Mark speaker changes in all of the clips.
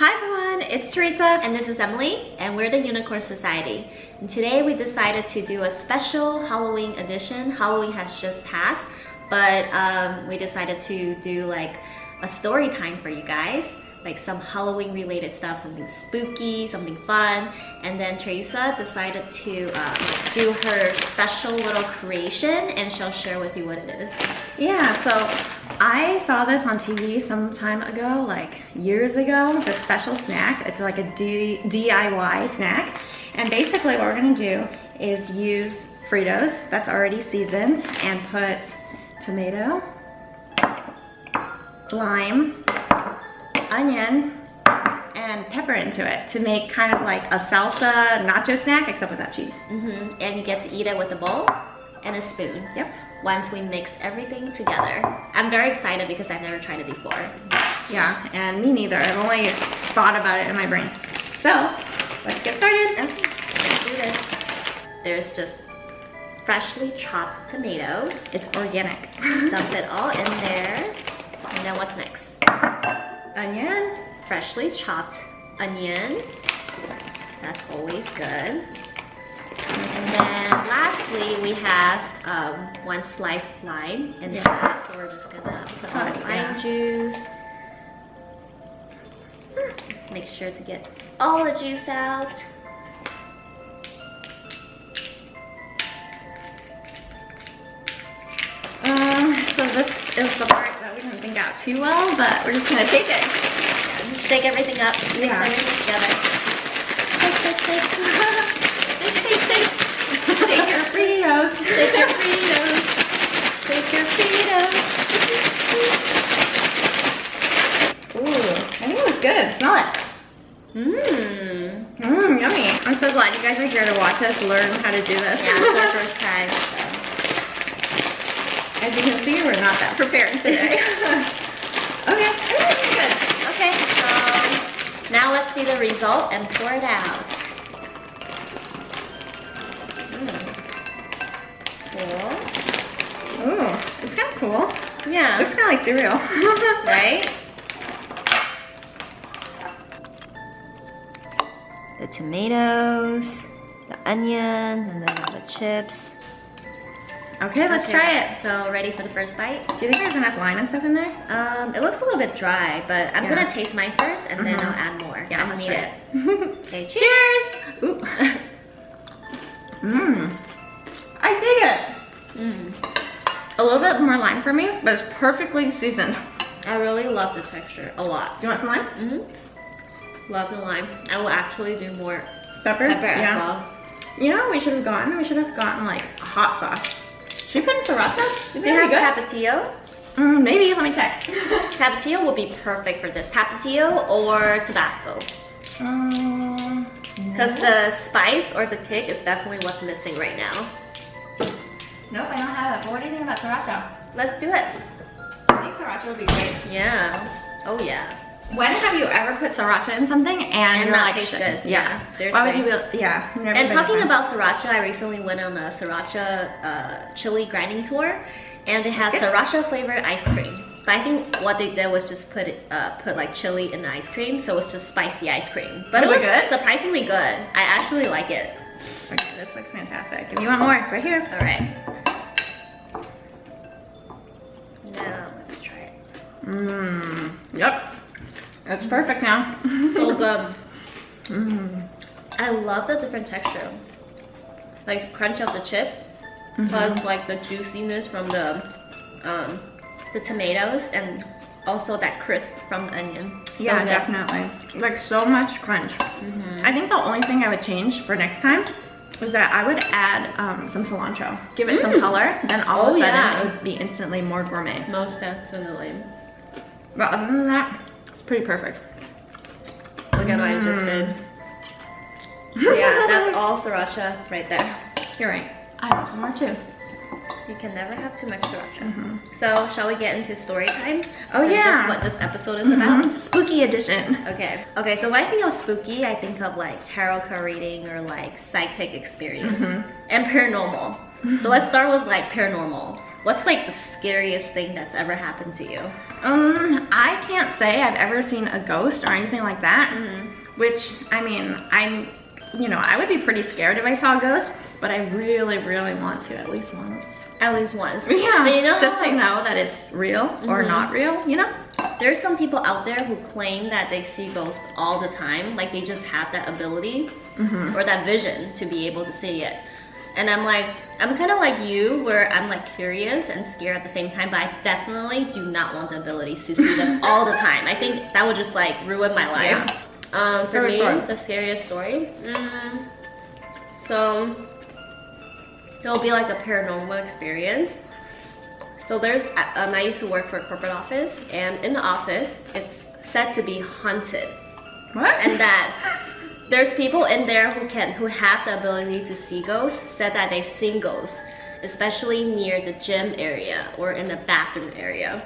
Speaker 1: Hi everyone, it's Teresa.
Speaker 2: And this is Emily, and we're the Unicorn Society. And today we decided to do a special Halloween edition. Halloween has just passed, but we decided to do like a story time for you guys. Like some Halloween related stuff, something spooky, something fun. And then Teresa decided to do her special little creation, and she'll share with you what it is.
Speaker 1: Yeah, so I saw this on TV some time ago, like years ago, the special snack. It's like a DIY snack. And basically what we're gonna do is use Fritos that's already seasoned and put tomato, lime, onion, and pepper into it to make kind of like a salsa nacho snack, except without cheese.
Speaker 2: And you get to eat it with a bowl and a spoon.
Speaker 1: Yep.
Speaker 2: Once we mix everything together. I'm very excited because I've never tried it before.
Speaker 1: Yeah, and me neither. I've only thought about it in my brain. So, let's get started.
Speaker 2: Okay, let's do this. There's just freshly chopped tomatoes.
Speaker 1: It's organic.
Speaker 2: Dump it all in there. And then what's next?
Speaker 1: Onion.
Speaker 2: Freshly chopped onions. That's always good. And then lastly, we have one sliced lime in half. So we're just gonna put on the lime juice. Make sure to get all the juice out.
Speaker 1: So this is the part that we didn't think out too well, but we're just gonna take it.
Speaker 2: Yeah, just shake everything up, mix everything together. Shake, shake, shake. Shake, shake, shake.
Speaker 1: Shake your Fritos.
Speaker 2: Shake your Fritos. Shake your Fritos.
Speaker 1: Ooh, I think it was good. Smell it. Yummy. I'm so glad you guys are here to watch us learn how to do this.
Speaker 2: Yeah, it's our first time. So.
Speaker 1: As you can see, we're not that prepared today. Okay, good.
Speaker 2: Okay, so now let's see the result and pour it out. Cool.
Speaker 1: Ooh, it's kind of cool.
Speaker 2: Yeah.
Speaker 1: Looks kind of like cereal.
Speaker 2: Right? The tomatoes, the onion, and then all the chips.
Speaker 1: Okay, let's try it.
Speaker 2: So, ready for the first bite?
Speaker 1: Do you think there's enough line and stuff in there?
Speaker 2: It looks a little bit dry, but I'm gonna taste mine first and then I'll add more.
Speaker 1: Yeah,
Speaker 2: let's
Speaker 1: need
Speaker 2: it. Okay, cheers!
Speaker 1: Ooh. I dig it. A little bit more lime for me, but it's perfectly seasoned.
Speaker 2: I really love the texture a lot.
Speaker 1: Do you want some lime?
Speaker 2: Love the lime. I will actually do more
Speaker 1: pepper
Speaker 2: as well.
Speaker 1: You know what we should have gotten? We should have gotten like a hot sauce. Should we put in Sriracha?
Speaker 2: Do you have Tapatio?
Speaker 1: Maybe, let me check.
Speaker 2: Tapatio will be perfect for this. Tapatio or Tabasco. Because the spice or the kick is definitely what's missing right now.
Speaker 1: Nope, I don't have it. But what do you think about Sriracha?
Speaker 2: Let's do it.
Speaker 1: I think Sriracha would be great.
Speaker 2: Yeah. Oh yeah.
Speaker 1: When have you ever put Sriracha in something and you're
Speaker 2: not
Speaker 1: like,
Speaker 2: taste good?
Speaker 1: Yeah.
Speaker 2: Seriously.
Speaker 1: Why would you be, yeah.
Speaker 2: And talking about Sriracha, I recently went on a Sriracha chili grinding tour, and they had Sriracha flavored ice cream. But I think what they did was just put like chili in the ice cream, so it's just spicy ice cream. But
Speaker 1: was
Speaker 2: it was
Speaker 1: good?
Speaker 2: Surprisingly good. I actually like it.
Speaker 1: Okay, this looks fantastic. If you want more, it's right here.
Speaker 2: All right. Now let's try it.
Speaker 1: Yep. It's perfect now.
Speaker 2: So good. I love the different texture. Like the crunch of the chip, plus like the juiciness from the tomatoes, and also that crisp from the onion. So
Speaker 1: yeah,
Speaker 2: good.
Speaker 1: definitely. Like so much crunch. I think the only thing I would change for next time is that I would add some cilantro. Give it some color, then all of a sudden it would be instantly more gourmet.
Speaker 2: Most definitely.
Speaker 1: But other than that, it's pretty perfect.
Speaker 2: Look at what I just did. Yeah, that's all Sriracha right there.
Speaker 1: You're right. I want some more too.
Speaker 2: You can never have too much Sriracha. So, shall we get into story time?
Speaker 1: Oh yeah.
Speaker 2: That's what this episode is about.
Speaker 1: Spooky edition.
Speaker 2: Okay. Okay, so when I think of spooky, I think of like tarot card reading or like psychic experience and paranormal. So let's start with like paranormal. What's like the scariest thing that's ever happened to you?
Speaker 1: I can't say I've ever seen a ghost or anything like that. Which, I mean, I would be pretty scared if I saw a ghost, but I really, really want to at least once.
Speaker 2: At least once.
Speaker 1: Yeah,
Speaker 2: but you know,
Speaker 1: just to know that it's real or not real, you know?
Speaker 2: There's some people out there who claim that they see ghosts all the time, like they just have that ability or that vision to be able to see it. And I'm like, I'm kind of like you, where I'm like curious and scared at the same time, but I definitely do not want the ability to see them all the time. I think that would just like ruin my life. For me, the scariest story. So it'll be like a paranormal experience. So there's, I used to work for a corporate office, and in the office, it's said to be haunted.
Speaker 1: What?
Speaker 2: And that there's people in there who have the ability to see ghosts, said that they've seen ghosts, especially near the gym area or in the bathroom area.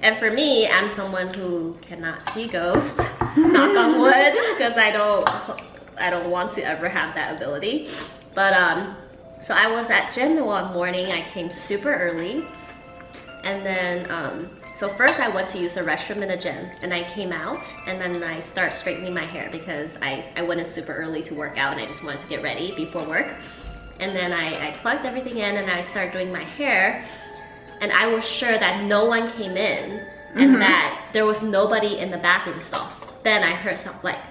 Speaker 2: And for me, I'm someone who cannot see ghosts, knock on wood, because I don't want to ever have that ability. But so I was at gym one morning. I came super early, and then so first I went to use the restroom in the gym, and I came out, and then I start straightening my hair because I went in super early to work out, and I just wanted to get ready before work. And then I plugged everything in, and I started doing my hair, and I was sure that no one came in and that there was nobody in the bathroom stalls. Then I heard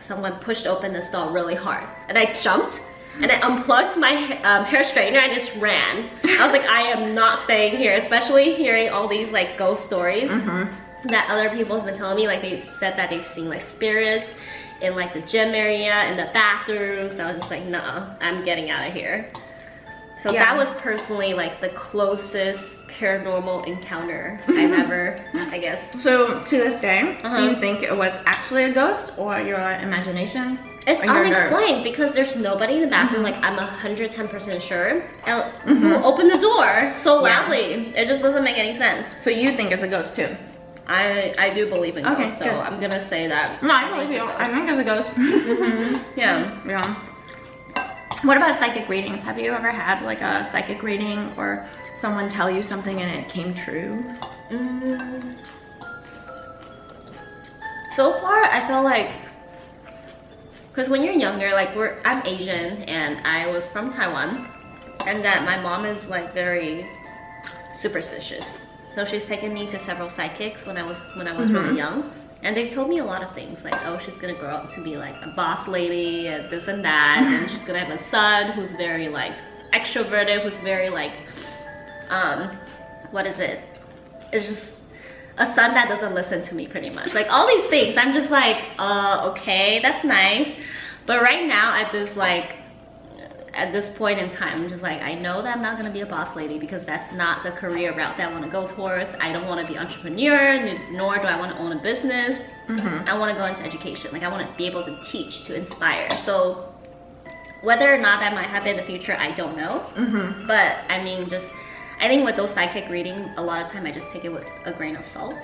Speaker 2: someone pushed open the stall really hard, and I jumped and I unplugged my hair straightener and just ran. I was like, I am not staying here, especially hearing all these like ghost stories that other people's been telling me. Like they said that they've seen like spirits in like the gym area, in the bathroom. So I was just like, no, I'm getting out of here. So that was personally like the closest paranormal encounter I've ever, I guess.
Speaker 1: So to this day, do you think it was actually a ghost or your imagination?
Speaker 2: It's unexplained because there's nobody in the bathroom. Like I'm 110% sure. And who opened the door so loudly? It just doesn't make any sense.
Speaker 1: So you think it's a ghost too?
Speaker 2: I do believe in ghosts, so
Speaker 1: good.
Speaker 2: I'm gonna say that.
Speaker 1: No, I believe you. I think it's a ghost. Yeah. What about psychic readings? Have you ever had like a psychic reading or someone tell you something and it came true?
Speaker 2: So far, I feel like, because when you're younger, like I'm Asian and I was from Taiwan, and that my mom is like very superstitious. So she's taken me to several psychics when I was really young. And they've told me a lot of things, like, oh, she's gonna grow up to be like a boss lady and this and that, and she's gonna have a son who's very like extroverted, who's very like, what is it? It's just a son that doesn't listen to me pretty much. Like all these things, I'm just like, okay, that's nice. But right now at this point in time, I'm just like, I know that I'm not gonna be a boss lady because that's not the career route that I wanna go towards. I don't wanna be an entrepreneur, nor do I wanna own a business. I wanna go into education. Like I wanna be able to teach, to inspire. So whether or not that might happen in the future, I don't know. But I mean, I think with those psychic readings, a lot of time I just take it with a grain of salt.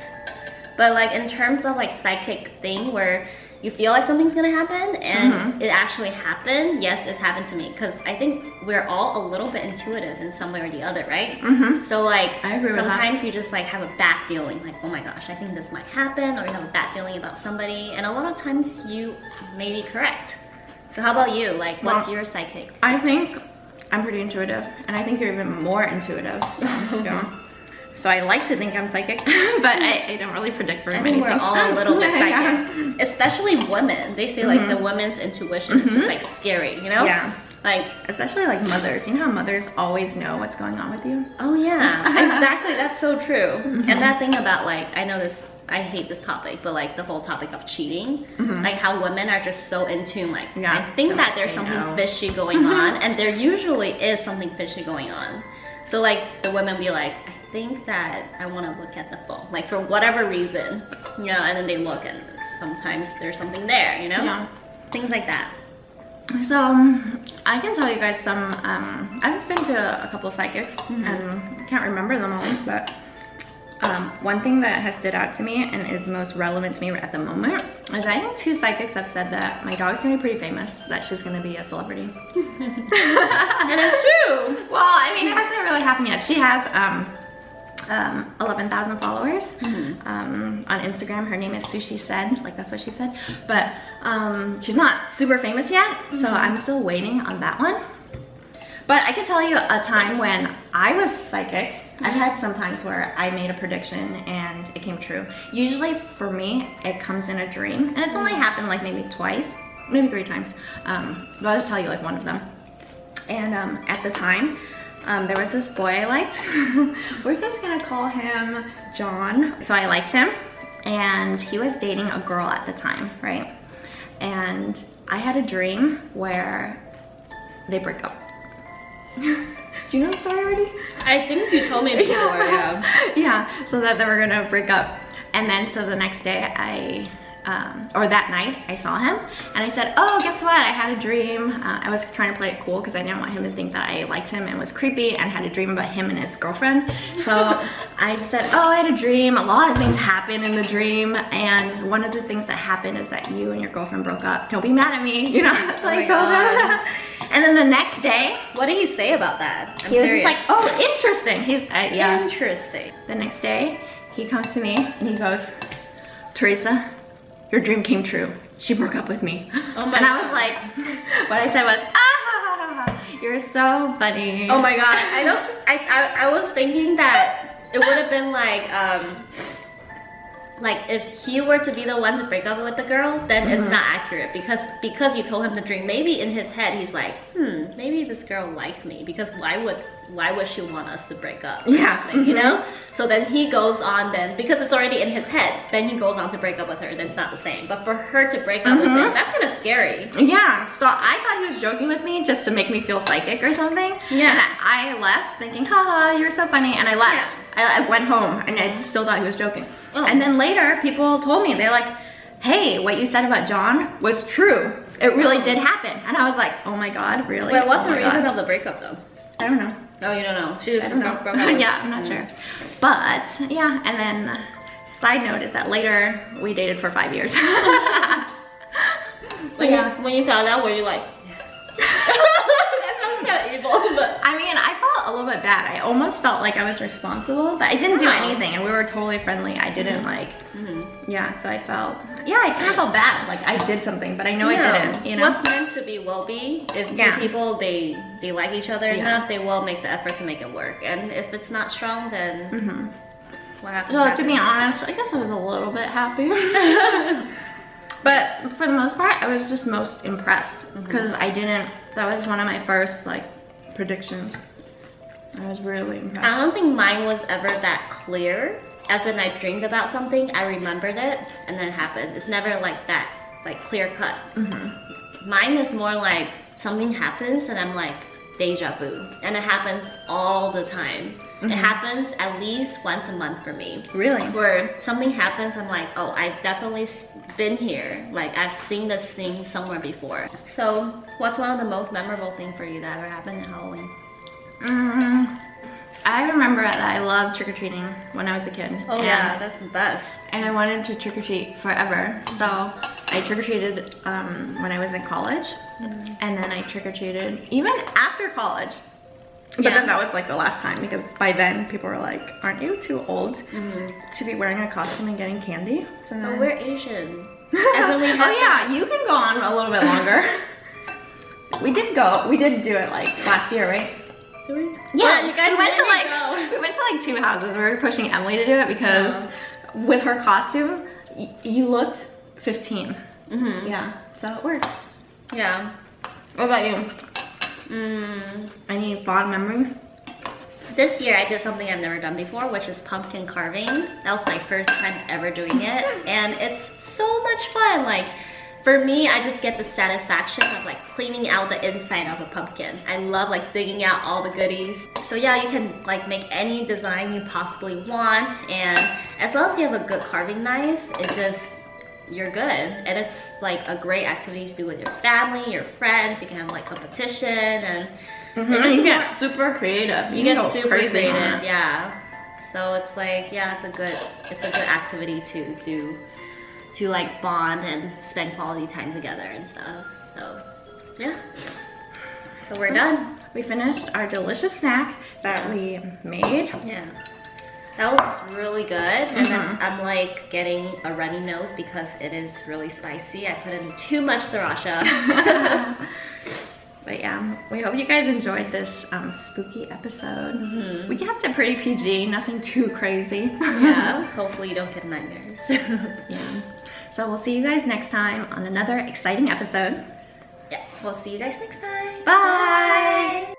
Speaker 2: But like in terms of like psychic thing where you feel like something's gonna happen and it actually happened, yes, it's happened to me. Because I think we're all a little bit intuitive in some way or the other, right? So like
Speaker 1: I agree with
Speaker 2: sometimes you just like have a bad feeling, like, oh my gosh, I think this might happen, or you have a bad feeling about somebody, and a lot of times you may be correct. So how about you? Like, what's your psychic?
Speaker 1: I think I'm pretty intuitive, and I think you're even more intuitive. So I like to think I'm psychic, but I don't really predict very many things.
Speaker 2: I think we're all a little bit psychic, especially women. They say like the women's intuition is just like scary, you know?
Speaker 1: Yeah.
Speaker 2: Like,
Speaker 1: especially like mothers. You know how mothers always know what's going on with you?
Speaker 2: Oh yeah, exactly. That's so true. And that thing about like, I hate this topic, but like the whole topic of cheating, like how women are just so in tune. Like, I think that there's something fishy going on, and there usually is something fishy going on. So like the women be like, I think that I want to look at the phone, like for whatever reason, you know, and then they look and sometimes there's something there, you know? Yeah. Things like that.
Speaker 1: So I can tell you guys some, I've been to a couple of psychics and I can't remember them all, but one thing that has stood out to me and is most relevant to me at the moment is I think 2 psychics have said that my dog's gonna be pretty famous, that she's gonna be a celebrity.
Speaker 2: And it's true.
Speaker 1: Well, I mean, it hasn't really happened yet. She has 11,000 followers. On Instagram, her name is Sushi Said, like that's what she said. But she's not super famous yet, so I'm still waiting on that one. But I can tell you a time when I was psychic. I've had some times where I made a prediction and it came true. Usually for me, it comes in a dream, and it's only happened like maybe twice, maybe 3 times. But I'll just tell you like one of them. And at the time, there was this boy I liked. We're just gonna call him John. So I liked him, and he was dating a girl at the time, right? And I had a dream where they break up. Do you know the story already?
Speaker 2: I think you told me before, yeah.
Speaker 1: Yeah, so that they were gonna break up. And then so the next day or that night, I saw him and I said, oh, guess what? I had a dream. I was trying to play it cool because I didn't want him to think that I liked him and was creepy, and had a dream about him and his girlfriend. So I said, oh, I had a dream. A lot of things happened in the dream, and one of the things that happened is that you and your girlfriend broke up. Don't be mad at me, you know, that's what I told him. And then the next day,
Speaker 2: what did he say about that?
Speaker 1: He was just like, oh, interesting. He's, yeah.
Speaker 2: Interesting.
Speaker 1: The next day, he comes to me and he goes, Teresa, your dream came true. She broke up with me.
Speaker 2: Oh my
Speaker 1: and I was
Speaker 2: God.
Speaker 1: like, what I said was, ah, you're so funny.
Speaker 2: Oh my God, I was thinking that it would have been like if he were to be the one to break up with the girl, then it's not accurate because you told him the dream. Maybe in his head he's like, maybe this girl liked me, because why would she want us to break up? Or something, you know? So then he goes on then, because it's already in his head, then he goes on to break up with her, then it's not the same. But for her to break up with him, that's kind of scary.
Speaker 1: Yeah, so I thought he was joking with me just to make me feel psychic or something.
Speaker 2: Yeah.
Speaker 1: And I left thinking, haha, you're so funny, and I left.
Speaker 2: Yeah.
Speaker 1: I went home and I still thought he was joking. And then later, people told me, they're like, hey, what you said about John was true. It really did happen. And I was like, oh my God, really?
Speaker 2: Wait, what's
Speaker 1: Oh
Speaker 2: the
Speaker 1: my
Speaker 2: reason
Speaker 1: God.
Speaker 2: of the breakup though?
Speaker 1: I don't know.
Speaker 2: Oh, you don't know. She just
Speaker 1: I don't know.
Speaker 2: broke up.
Speaker 1: Yeah, I'm not sure. But yeah, and then side note is that later we dated for 5 years.
Speaker 2: When you found out, were you like, yes? That sounds kind of evil, but
Speaker 1: I mean, I felt a little bit bad. I almost felt like I was responsible, but I didn't do anything, and we were totally friendly. I didn't like, yeah, so I felt, I kind of felt bad. Like I did something, but I know I didn't, you know?
Speaker 2: What's meant to be will be. If two people, they like each other enough, they will make the effort to make it work. And if it's not strong, then what happens?
Speaker 1: So to be honest, I guess I was a little bit happy. But for the most part, I was just most impressed because that was one of my first like predictions. I was really impressed.
Speaker 2: I don't think mine was ever that clear. As in, I dreamed about something, I remembered it, and then it happened. It's never like that, like clear cut. Mine is more like something happens and I'm like, deja vu. And it happens all the time. It happens at least once a month for me.
Speaker 1: Really?
Speaker 2: Where something happens, I'm like, oh, I've definitely been here. Like, I've seen this thing somewhere before. So, what's one of the most memorable things for you that ever happened in Halloween?
Speaker 1: I remember that I loved trick-or-treating when I was a kid.
Speaker 2: Oh yeah, that's the best.
Speaker 1: And I wanted to trick-or-treat forever. So I trick-or-treated when I was in college. And then I trick-or-treated even after college. But then that was like the last time, because by then people were like, aren't you too old to be wearing a costume and getting candy? So
Speaker 2: Oh, we're Asian.
Speaker 1: Oh yeah, you can go on a little bit longer. We did do it like last year, right? Yeah,
Speaker 2: you guys
Speaker 1: we went to like 2 houses. We were pushing Emily to do it because with her costume, you looked 15. Yeah, so it worked.
Speaker 2: Yeah.
Speaker 1: What about you? Any fond memory?
Speaker 2: This year I did something I've never done before, which is pumpkin carving. That was my first time ever doing it, and it's so much fun. Like, for me, I just get the satisfaction of like cleaning out the inside of a pumpkin. I love like digging out all the goodies. So yeah, you can like make any design you possibly want, and as long as you have a good carving knife, you're good. And it's like a great activity to do with your family, your friends. You can have like competition, and
Speaker 1: you get super creative.
Speaker 2: You get super creative, yeah. So it's like, yeah, it's a good activity to do, to like bond and spend quality time together and stuff. So yeah. So we're done.
Speaker 1: We finished our delicious snack that we made.
Speaker 2: Yeah. That was really good. And then I'm like getting a runny nose because it is really spicy. I put in too much sriracha.
Speaker 1: But yeah, we hope you guys enjoyed this spooky episode. We kept it pretty PG, nothing too crazy.
Speaker 2: Yeah, hopefully you don't get nightmares.
Speaker 1: Yeah. So we'll see you guys next time on another exciting episode.
Speaker 2: Yeah, we'll see you guys next time.
Speaker 1: Bye.